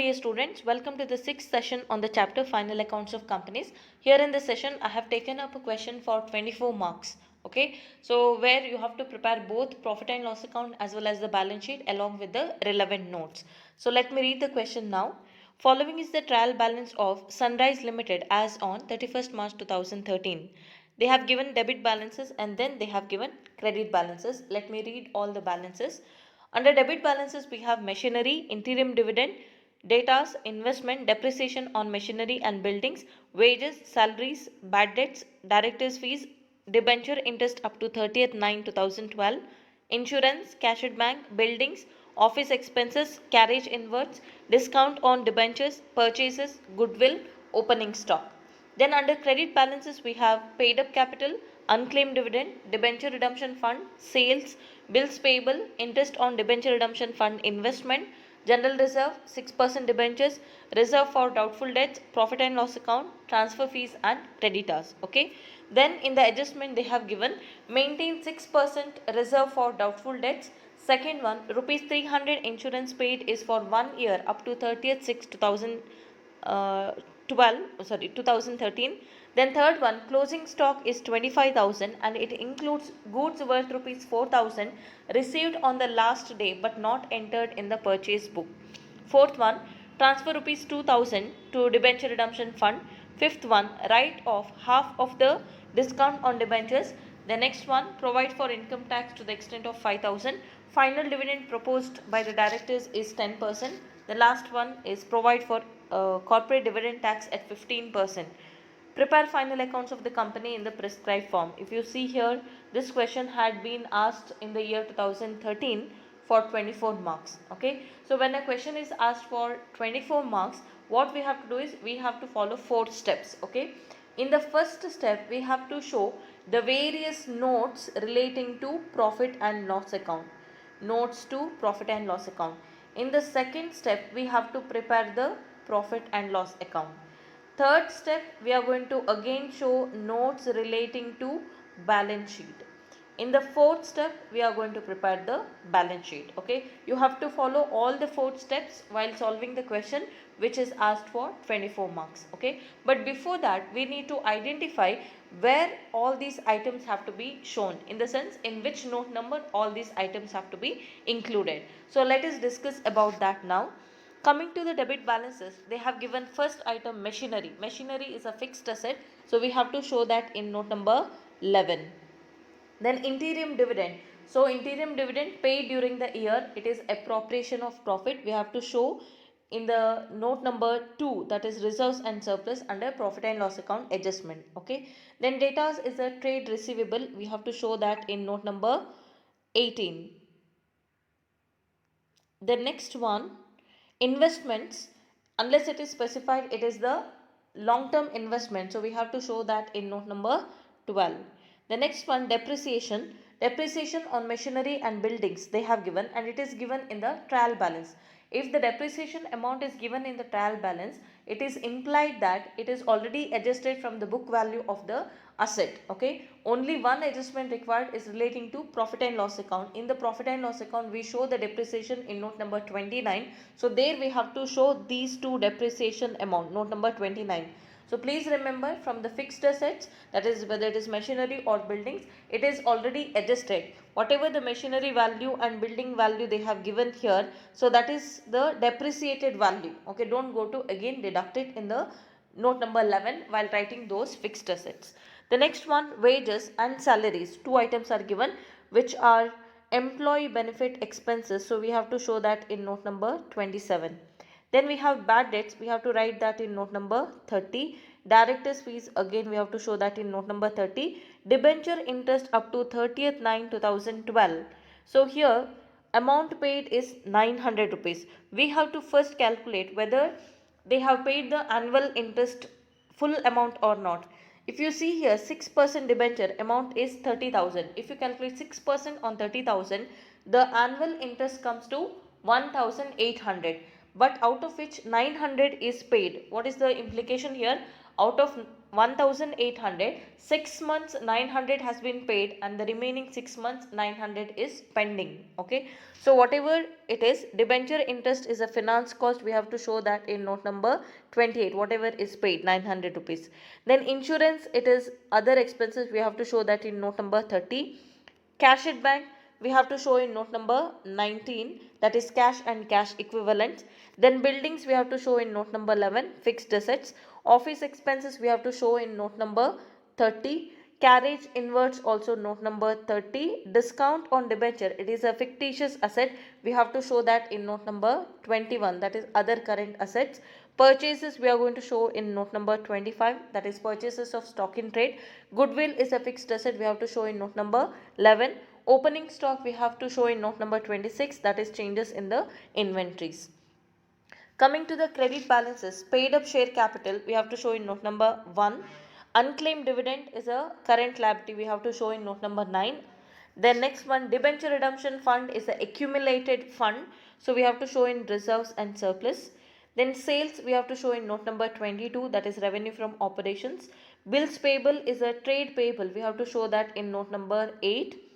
dear students, welcome to the sixth session on the chapter Final Accounts of Companies. Here in this session, I have taken up a question for 24 marks. Okay, so where you have to prepare both profit and loss account as well as the balance sheet along with the relevant notes. So let me read the question now. Following is the trial balance of Sunrise Limited as on 31st March 2013. They have given debit balances and then they have given credit balances. Let me read all the balances. Under debit balances, we have machinery, interim dividend, datas, investment, depreciation on machinery and buildings, wages, salaries, bad debts, directors' fees, debenture interest up to 30th 9 2012, insurance, cash at bank, buildings, office expenses, carriage inwards, discount on debentures, purchases, goodwill, opening stock. Then under credit balances, we have paid up capital, unclaimed dividend, debenture redemption fund, sales, bills payable, interest on debenture redemption fund, investment, general reserve, 6% debentures, reserve for doubtful debts, profit and loss account, transfer fees and creditors. Okay. Then in the adjustment they have given maintain 6% reserve for doubtful debts. Second one, rupees 300 insurance paid is for 1 year up to 30th 6 2013. Then third one, closing stock is 25,000 and it includes goods worth rupees 4,000 received on the last day but not entered in the purchase book. Fourth one, transfer rupees 2,000 to debenture redemption fund. Fifth one, write off half of the discount on debentures. The next one, provide for income tax to the extent of 5,000. Final dividend proposed by the directors is 10%. The last one is provide for corporate dividend tax at 15%. Prepare final accounts of the company in the prescribed form. If you see here, this question had been asked in the year 2013 for 24 marks. Okay, so when a question is asked for 24 marks, what we have to do is we have to follow 4 steps. Okay, in the first step, we have to show the various notes relating to profit and loss account. Notes to profit and loss account. In the second step, we have to prepare the profit and loss account. Third step, we are going to again show notes relating to balance sheet. In the fourth step, we are going to prepare the balance sheet. Okay, you have to follow all the 4 steps while solving the question which is asked for 24 marks. Okay, but before that, we need to identify where all these items have to be shown, in the sense in which note number all these items have to be included. So let us discuss about that now. Coming to the debit balances, they have given first item machinery. Machinery is a fixed asset, so we have to show that in note number 11. Then interim dividend. So interim dividend paid during the year, it is appropriation of profit. We have to show in the note number 2, that is reserves and surplus under profit and loss account adjustment. Okay. Then data is a trade receivable. We have to show that in note number 18. The next one, investments, unless it is specified, it is the long term investment, so we have to show that in note number 12. The next one, depreciation. Depreciation on machinery and buildings they have given, and it is given in the trial balance. If the depreciation amount is given in the trial balance, it is implied that it is already adjusted from the book value of the asset. Okay, only one adjustment required is relating to profit and loss account. In the profit and loss account, we show the depreciation in note number 29. So there we have to show these two depreciation amount, note number 29. So please remember, from the fixed assets, that is whether it is machinery or buildings, it is already adjusted. Whatever the machinery value and building value they have given here, so that is the depreciated value. Okay, don't go to again deduct it in the note number 11 while writing those fixed assets. The next one, wages and salaries. 2 items are given which are employee benefit expenses. So we have to show that in note number 27. Then we have bad debts. We have to write that in note number 30. Directors fees, again we have to show that in note number 30. Debenture interest up to 30th 9 2012. So here amount paid is 900 rupees. We have to first calculate whether they have paid the annual interest full amount or not. If you see here, 6% debenture amount is 30,000. If you calculate 6% on 30,000, the annual interest comes to 1,800. But out of which 900 is paid. What is the implication here? out of 1800, 6 months 900 has been paid and the remaining 6 months 900 is pending. Okay, so whatever it is, debenture interest is a finance cost, we have to show that in note number 28, whatever is paid 900 rupees. Then insurance, it is other expenses, we have to show that in note number 30. Cash at bank, we have to show in note number 19, that is cash and cash equivalents. Then buildings, we have to show in note number 11, fixed assets. Office expenses, we have to show in note number 30. Carriage inwards, also note number 30. Discount on debenture, it is a fictitious asset, we have to show that in note number 21, that is other current assets. Purchases, we are going to show in note number 25, that is purchases of stock in trade. Goodwill is a fixed asset, we have to show in note number 11. Opening stock, we have to show in note number 26, that is changes in the inventories. Coming to the credit balances, paid up share capital, we have to show in note number 1. Unclaimed dividend is a current liability, we have to show in note number 9. Then next one, debenture redemption fund is the accumulated fund, so we have to show in reserves and surplus. Then sales, we have to show in note number 22, that is revenue from operations. Bills payable is a trade payable, we have to show that in note number 8.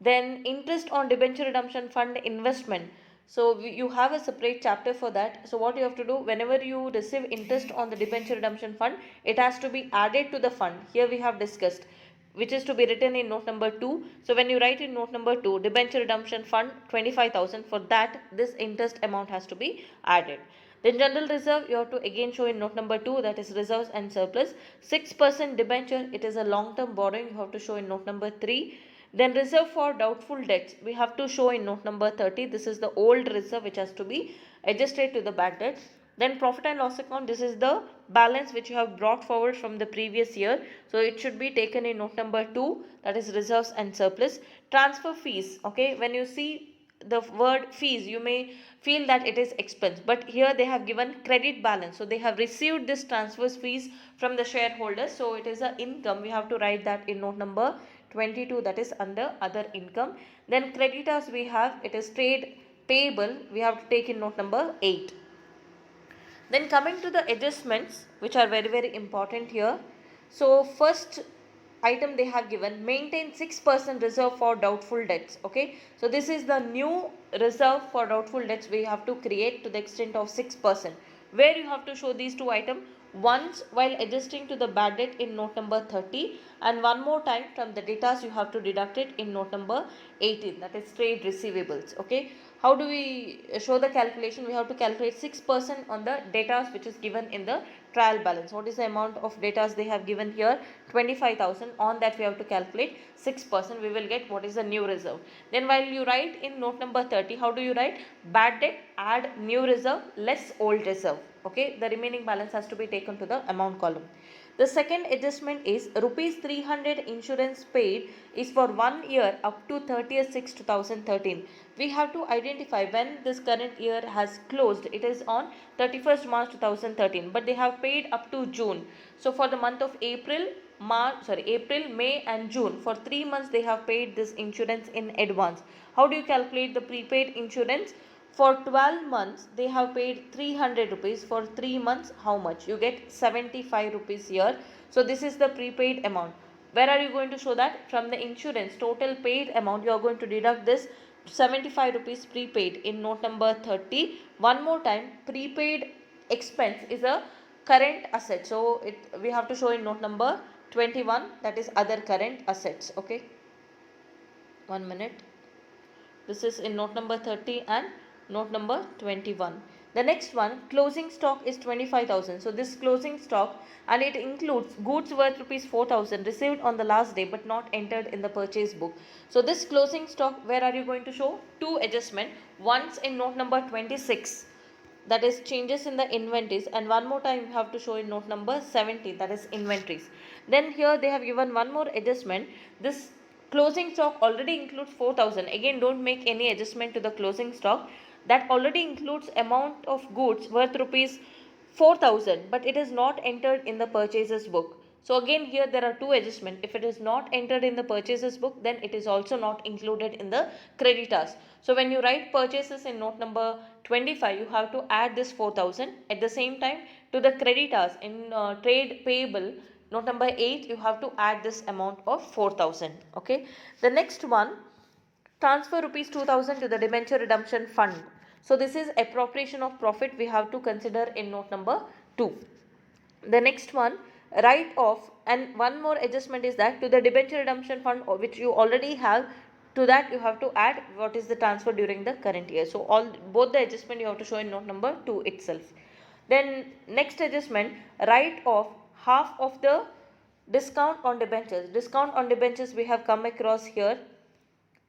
Then interest on debenture redemption fund investment, so you have a separate chapter for that. So what you have to do, whenever you receive interest on the debenture redemption fund, it has to be added to the fund. Here we have discussed, which is to be written in note number 2. So when you write in note number 2, debenture redemption fund 25,000, for that this interest amount has to be added. Then general reserve, you have to again show in note number 2, that is reserves and surplus. 6% debenture, it is a long term borrowing, you have to show in note number 3. Then reserve for doubtful debts, we have to show in note number 30, this is the old reserve which has to be adjusted to the bad debt. Then profit and loss account, this is the balance which you have brought forward from the previous year, so it should be taken in note number 2, that is reserves and surplus. Transfer fees, okay, when you see the word fees, you may feel that it is expense, but here they have given credit balance, so they have received this transfer fees from the shareholders, so it is a income, we have to write that in note number 22, that is under other income. Then creditors, we have, it is trade payable, we have to take in note number 8. Then coming to the adjustments, which are very important here. So first item they have given, maintain 6% reserve for doubtful debts. Okay, so this is the new reserve for doubtful debts we have to create to the extent of 6%, where you have to show these two items once while adjusting to the bad debt in note number 30, and one more time from the data you have to deduct it in note number 18, that is trade receivables. Okay, how do we show the calculation? We have to calculate 6% on the data which is given in the trial balance. What is the amount of data they have given here? 25,000. On that we have to calculate 6%. We will get what is the new reserve. Then while you write in note number 30, how do you write? Bad debt, add new reserve, less old reserve. Okay, the remaining balance has to be taken to the amount column. The second adjustment is rupees 300 insurance paid is for 1 year up to 30th 6 2013. We have to identify when this current year has closed. It is on 31st March 2013, but they have paid up to June. So for the month of April, May and June, for 3 months they have paid this insurance in advance. How do you calculate the prepaid insurance? For 12 months, they have paid 300 rupees. For 3 months, how much? You get 75 rupees here. So this is the prepaid amount. Where are you going to show that? From the insurance total paid amount, you are going to deduct this 75 rupees prepaid in note number 30. One more time, prepaid expense is a current asset. So we have to show in note number 21, that is other current assets. Okay. 1 minute. This is in note number 30 and note number 21. The next one, closing stock is 25,000. So this closing stock, and it includes goods worth rupees 4,000 received on the last day but not entered in the purchase book. So this closing stock, where are you going to show? Two adjustment. Once in note number 26, that is changes in the inventories, and one more time you have to show in note number 70, that is inventories. Then here they have given one more adjustment. This closing stock already includes 4,000. Again, don't make any adjustment to the closing stock. That already includes amount of goods worth rupees 4,000, but it is not entered in the purchases book. So again here there are two adjustments. If it is not entered in the purchases book, then it is also not included in the creditors. So when you write purchases in note number 25, you have to add this 4,000. At the same time, to the creditors in trade payable, note number 8, you have to add this amount of 4,000. Okay. The next one, transfer rupees 2,000 to the debenture redemption fund. So this is appropriation of profit we have to consider in note number 2. The next one, write off, and one more adjustment is that to the debenture redemption fund which you already have, to that you have to add what is the transfer during the current year. So all both the adjustment you have to show in note number 2 itself. Then next adjustment, write off half of the discount on debentures. Discount on debentures we have come across here.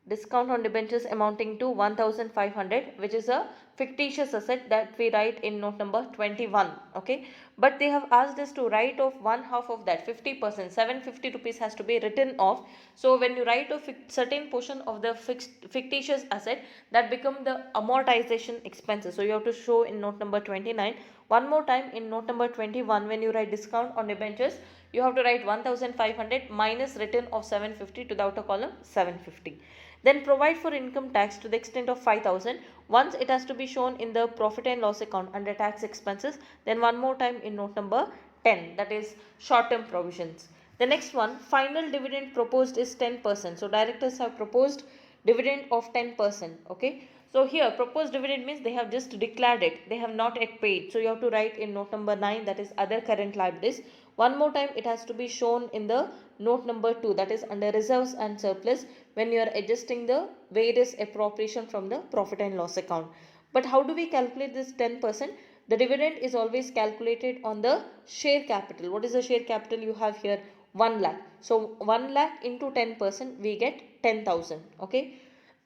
Discount on debentures amounting to 1,500, which is a fictitious asset that we write in note number 21. Okay, but they have asked us to write off one half of that, 50%, 750 rupees has to be written off. So when you write off certain portion of the fictitious asset, that become the amortization expenses. So you have to show in note number 29. One more time, in note number 21, when you write discount on debentures, you have to write 1,500 minus written of 750 to the outer column 750. Then provide for income tax to the extent of 5,000. Once it has to be shown in the profit and loss account under tax expenses. Then one more time in note number 10, that is short term provisions. The next one, final dividend proposed is 10%. So directors have proposed dividend of 10%. Okay. So here proposed dividend means they have just declared it. They have not yet paid. So you have to write in note number 9, that is other current liabilities. One more time it has to be shown in the note number 2, that is under reserves and surplus, when you are adjusting the various appropriation from the profit and loss account. But how do we calculate this 10%? The dividend is always calculated on the share capital. What is the share capital you have here? 1 lakh. So 1 lakh into 10%, we get 10,000. Okay.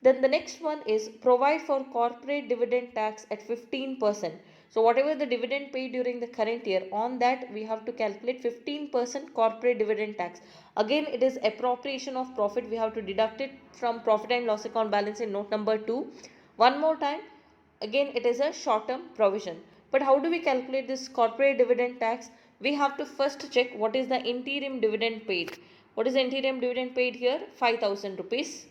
Then the next one is provide for corporate dividend tax at 15%. So whatever the dividend paid during the current year, on that we have to calculate 15% corporate dividend tax. Again it is appropriation of profit. We have to deduct it from profit and loss account balance in note number 2. One more time, again it is a short term provision. But how do we calculate this corporate dividend tax? We have to first check what is the interim dividend paid. What is the interim dividend paid here? 5,000 rupees.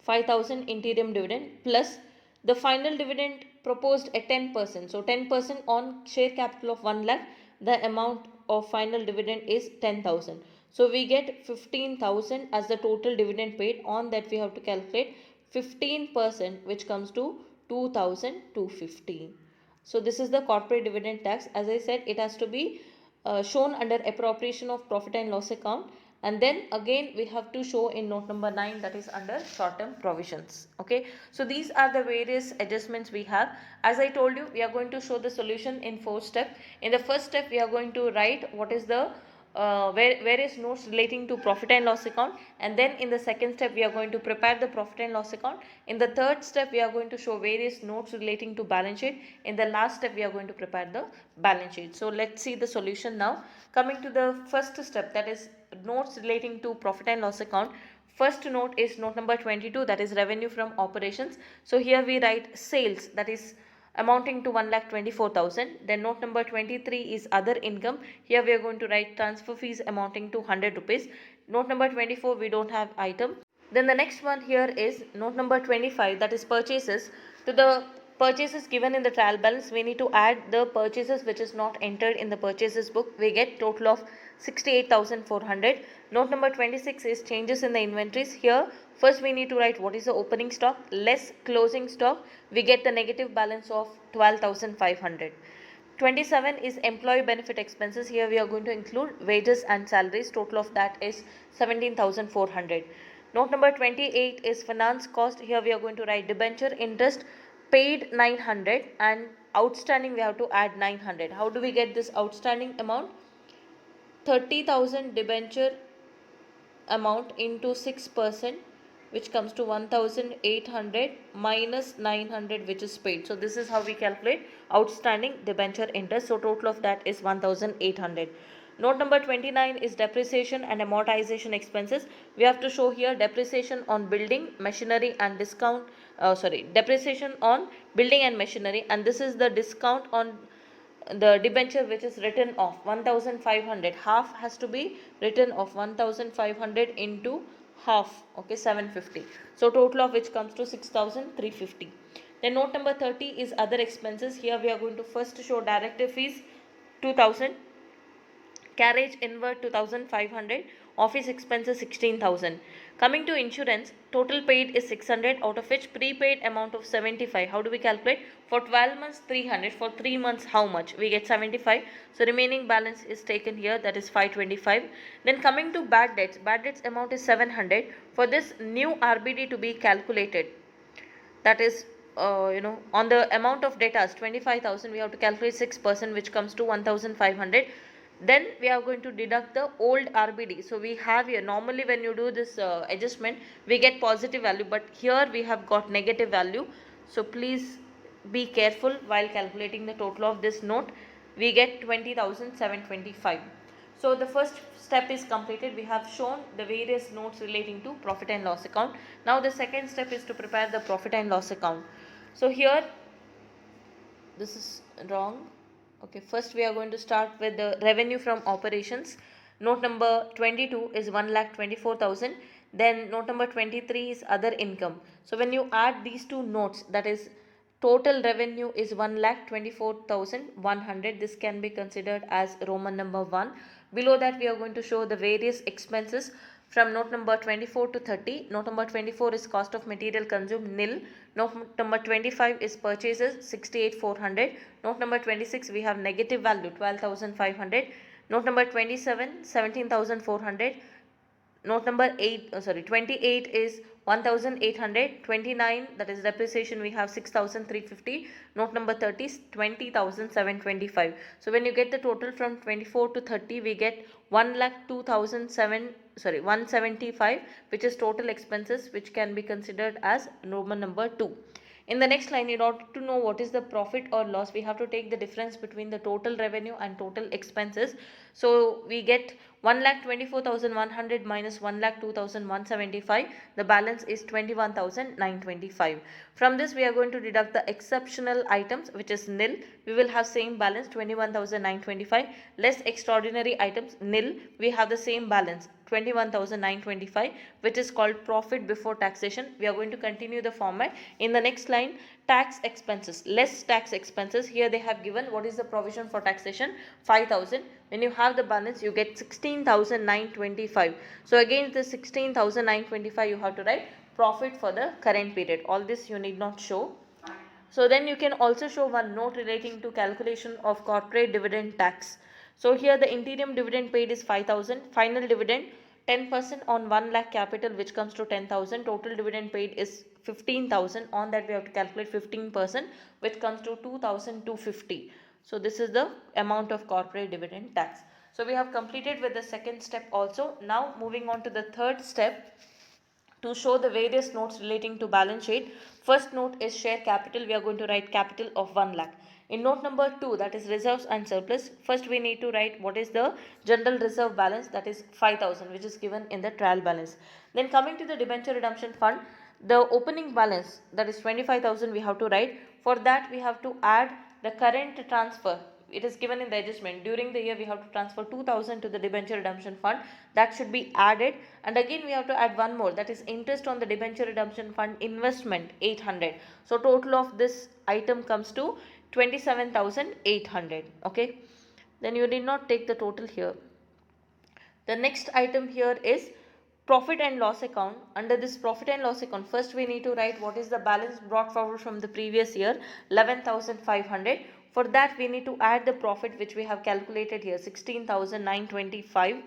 5,000 interim dividend plus the final dividend proposed at 10%. So 10% on share capital of 1 lakh, the amount of final dividend is 10,000. So we get 15,000 as the total dividend paid. On that we have to calculate 15%, which comes to 2,250. So this is the corporate dividend tax. As I said, it has to be shown under appropriation of profit and loss account. And then again we have to show in note number 9, that is under short term provisions. Okay. So these are the various adjustments we have. As I told you, we are going to show the solution in 4 steps. In the first step, we are going to write what is the various notes relating to profit and loss account, and then in the second step we are going to prepare the profit and loss account. In the third step we are going to show various notes relating to balance sheet. In the last step we are going to prepare the balance sheet. So let's see the solution now. Coming to the first step, that is notes relating to profit and loss account. First note is note number 22, that is revenue from operations. So here we write sales, that is amounting to 1,24,000. Then note number 23 is other income. Here we are going to write transfer fees amounting to 100 rupees. Note number 24, we don't have item. Then the next one here is note number 25, that is purchases. To the purchases given in the trial balance, we need to add the purchases which is not entered in the purchases book. We get total of 68,400. Note number 26 is changes in the inventories. Here first we need to write what is the opening stock less closing stock. We get the negative balance of 12,500. 27 is employee benefit expenses. Here we are going to include wages and salaries. Total of that is 17,400. Note number 28 is finance cost. Here we are going to write debenture interest paid 900 and outstanding we have to add 900. How do we get this outstanding amount? 30,000 debenture amount into 6%, which comes to 1,800 minus 900, which is paid. So this is how we calculate outstanding debenture interest. So total of that is 1,800. Note number 29 is depreciation and amortization expenses. We have to show here depreciation on building, machinery and depreciation on building and machinery, and this is the discount on the debenture which is written off 1500, half has to be written off, 1500 into half, okay, 750. So total of which comes to 6350. Then note number 30 is other expenses. Here we are going to first show director fees 2000, carriage inward 2500, office expenses 16000. Coming to insurance, total paid is 600, out of which prepaid amount of 75. How do we calculate? For 12 months 300, for 3 months how much? We get 75. So remaining balance is taken here, that is 525. Then coming to bad debts amount is 700. For this new RBD to be calculated, that is on the amount of debtors 25,000, we have to calculate 6%, which comes to 1500. Then we are going to deduct the old RBD. So we have here, normally when you do this adjustment we get positive value, but here we have got negative value. So please be careful while calculating the total of this note. We get 20,725. So the first step is completed. We have shown the various notes relating to profit and loss account. Now the second step is to prepare the profit and loss account. So here this is wrong. Okay, first we are going to start with the revenue from operations. Note number 22 is 1,24,000. Then note number 23 is other income. So when you add these two notes, that is total revenue is 1,24,100. This can be considered as Roman number 1. Below that we are going to show the various expenses from note number 24 to 30. Note number 24 is cost of material consumed, nil. Note number 25 is purchases, 68,400. Note number 26 we have negative value, 12,500. Note number 27, 17,400. Note number 28 is 1800. 29, that is depreciation, we have 6350. Note number 30 is 20,725. So when you get the total from 24 to 30, we get 175, which is total expenses, which can be considered as Roman number 2. In the next line, in order to know what is the profit or loss, we have to take the difference between the total revenue and total expenses. So we get 1,24,100 minus 1,02,175. The balance is 21,925. From this we are going to deduct the exceptional items, which is nil. We will have same balance 21,925, less extraordinary items, nil. We have the same balance 21,925, which is called profit before taxation. We are going to continue the format. In the next line, tax expenses, less tax expenses. Here they have given what is the provision for taxation, 5,000. When you have the balance, you get 16,925. So again the 16,925 you have to write profit for the current period. All this you need not show. So then you can also show one note relating to calculation of corporate dividend tax. So here the interim dividend paid is 5,000. Final dividend 10% on 1 lakh capital, which comes to 10,000. Total dividend paid is 15,000. On that we have to calculate 15%, which comes to 2,250. So this is the amount of corporate dividend tax. So we have completed with the second step also. Now moving on to the third step, to show the various notes relating to balance sheet. First note is share capital. We are going to write capital of 1 lakh. In note number 2, that is reserves and surplus, first we need to write what is the general reserve balance, that is 5,000, which is given in the trial balance. Then coming to the debenture redemption fund, the opening balance, that is 25,000, we have to write. For that we have to add the current transfer. It is given in the adjustment. During the year we have to transfer 2,000 to the debenture redemption fund. That should be added, and again we have to add one more, that is interest on the debenture redemption fund investment, 800. So total of this item comes to 27,800. Okay, then you need not take the total here. The next item here is profit and loss account. Under this profit and loss account, first we need to write what is the balance brought forward from the previous year, 11,500. For that we need to add the profit which we have calculated here, 16,925.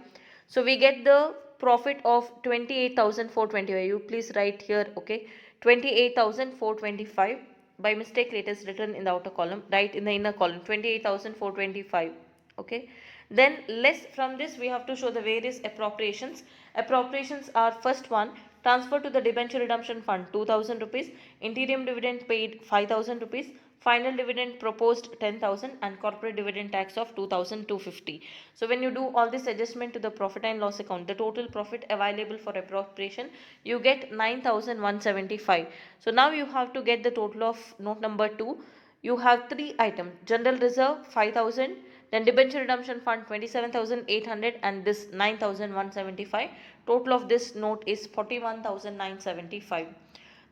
So we get the profit of 28,425. You please write here, okay, 28,425. By mistake it is written in the outer column, write in the inner column 28,425. Okay, then less from this we have to show the various appropriations. Appropriations are, first one, transfer to the debenture redemption fund 2,000 rupees, interim dividend paid 5,000 rupees, final dividend proposed 10,000, and corporate dividend tax of 2,250. So when you do all this adjustment to the profit and loss account, the total profit available for appropriation, you get 9,175. So now you have to get the total of note number 2. you have three items: general reserve 5,000, then debenture redemption fund 27,800, and this 9,175. Total of this note is 41,975.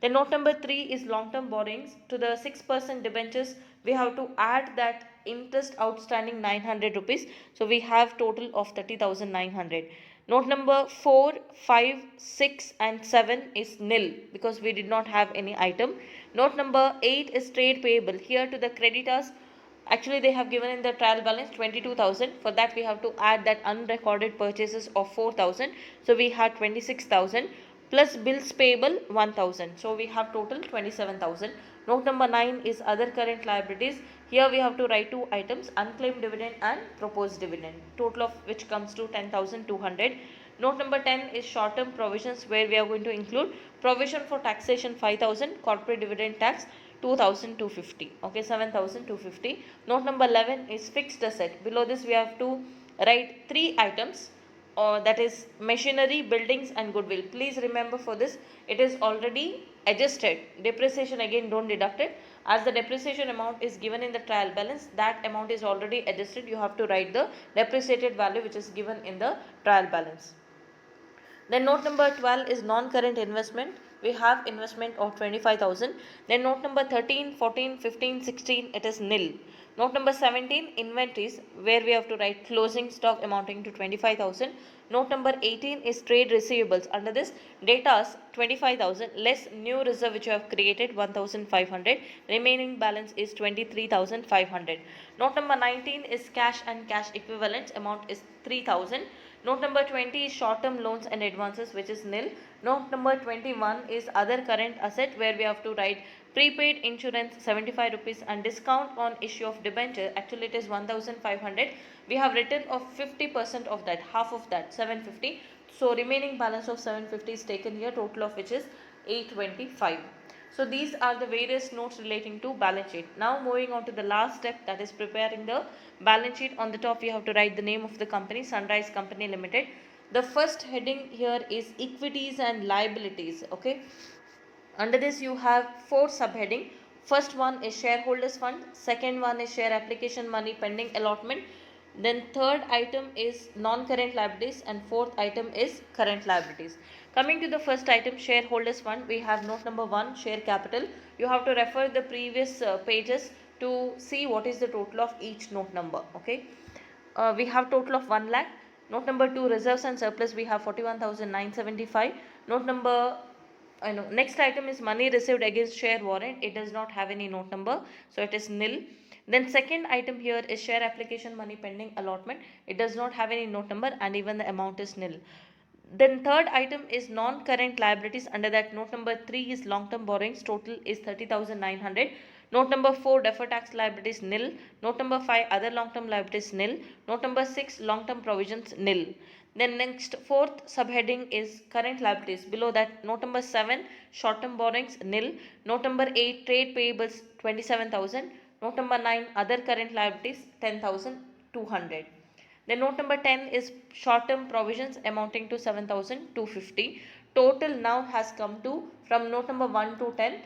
Then note number 3 is long term borrowings. To the 6% debentures, we have to add that interest outstanding 900 rupees. So we have total of 30,900. Note number 4, 5, 6 and 7 is nil because we did not have any item. Note number 8 is trade payable. Here to the creditors, actually they have given in the trial balance 22,000. For that we have to add that unrecorded purchases of 4,000. So we had 26,000 plus bills payable 1,000. So we have total 27,000. Note number 9 is other current liabilities. Here we have to write two items: unclaimed dividend and proposed dividend, total of which comes to 10,200. Note number 10 is short term provisions, where we are going to include provision for taxation 5,000, corporate dividend tax 2,250. Okay, 7,250. Note number 11 is fixed asset. Below this we have to write three items, that is machinery, buildings and goodwill. Please remember, for this it is already adjusted. Depreciation again don't deduct it, as the depreciation amount is given in the trial balance. That amount is already adjusted. You have to write the depreciated value which is given in the trial balance. Then note number 12 is non-current investment. We have investment of 25,000. Then note number 13, 14, 15, 16, it is nil. Note number 17, inventories, where we have to write closing stock amounting to 25,000. Note number 18 is trade receivables. Under this, datas 25,000 less new reserve which you have created 1,500. Remaining balance is 23,500. Note number 19 is cash and cash equivalents. Amount is 3,000. Note number 20 is short term loans and advances, which is nil. Note number 21 is other current asset, where we have to write prepaid insurance 75 rupees and discount on issue of debenture. Actually it is 1,500. We have written of 50% of that, half of that 750. So remaining balance of 750 is taken here, total of which is 825. So these are the various notes relating to balance sheet. Now moving on to the last step, that is preparing the balance sheet. On the top we have to write the name of the company, Sunrise Company Limited. The first heading here is equities and liabilities. Okay. Under this you have four subheading. First one is shareholders fund, second one is share application money pending allotment, then third item is non-current liabilities, and fourth item is current liabilities. Coming to the first item, shareholders fund, we have note number 1, share capital. You have to refer the previous pages to see what is the total of each note number. Okay, we have total of 1 lakh. Note number 2, reserves and surplus, we have 41,975. Note number next item is money received against share warrant. It does not have any note number, so it is nil. Then second item here is share application money pending allotment. It does not have any note number and even the amount is nil. Then third item is non-current liabilities. Under that, note number 3 is long-term borrowings. Total is 30,900. Note number 4, deferred tax liabilities nil. Note number 5, other long-term liabilities nil. Note number 6, long-term provisions nil. Then next, fourth subheading is current liabilities. Below that, note number 7, short-term borrowings nil. Note number 8, trade payables 27,000. Note number 9, other current liabilities 10,200. Then note number 10 is short-term provisions amounting to 7,250. Total now has come to, from note number 1 to 10,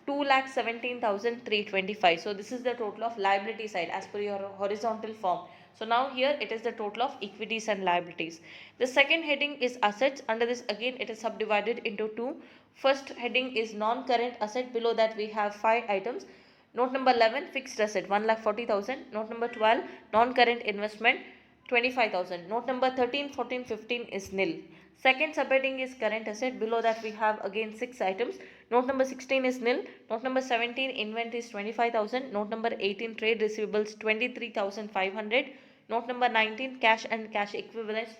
2,17,325. So this is the total of liability side as per your horizontal form. So now here it is the total of equities and liabilities. The second heading is assets. Under this again it is subdivided into two. First heading is non-current asset. Below that we have 5 items. Note number 11, fixed asset 1,40,000. Note number 12, non-current investment 25,000. Note number 13, 14, 15 is nil. Second subheading is current asset. Below that we have again 6 items. Note number 16 is nil. Note number 17, inventory is 25,000. Note number 18, trade receivables 23,500. Note number 19, cash and cash equivalents,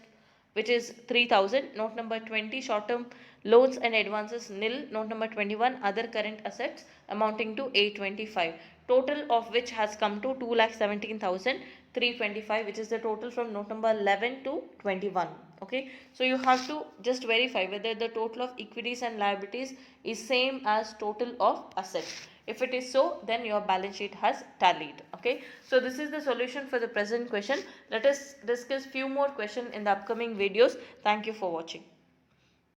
which is 3,000. Note number 20, short-term loans and advances nil. Note number 21, other current assets amounting to 825. Total of which has come to 2,17,325, which is the total from note number 11 to 21. Okay, so you have to just verify whether the total of equities and liabilities is same as total of assets. If it is so, then your balance sheet has tallied. Okay, so this is the solution for the present question. Let us discuss few more questions in the upcoming videos. Thank you for watching.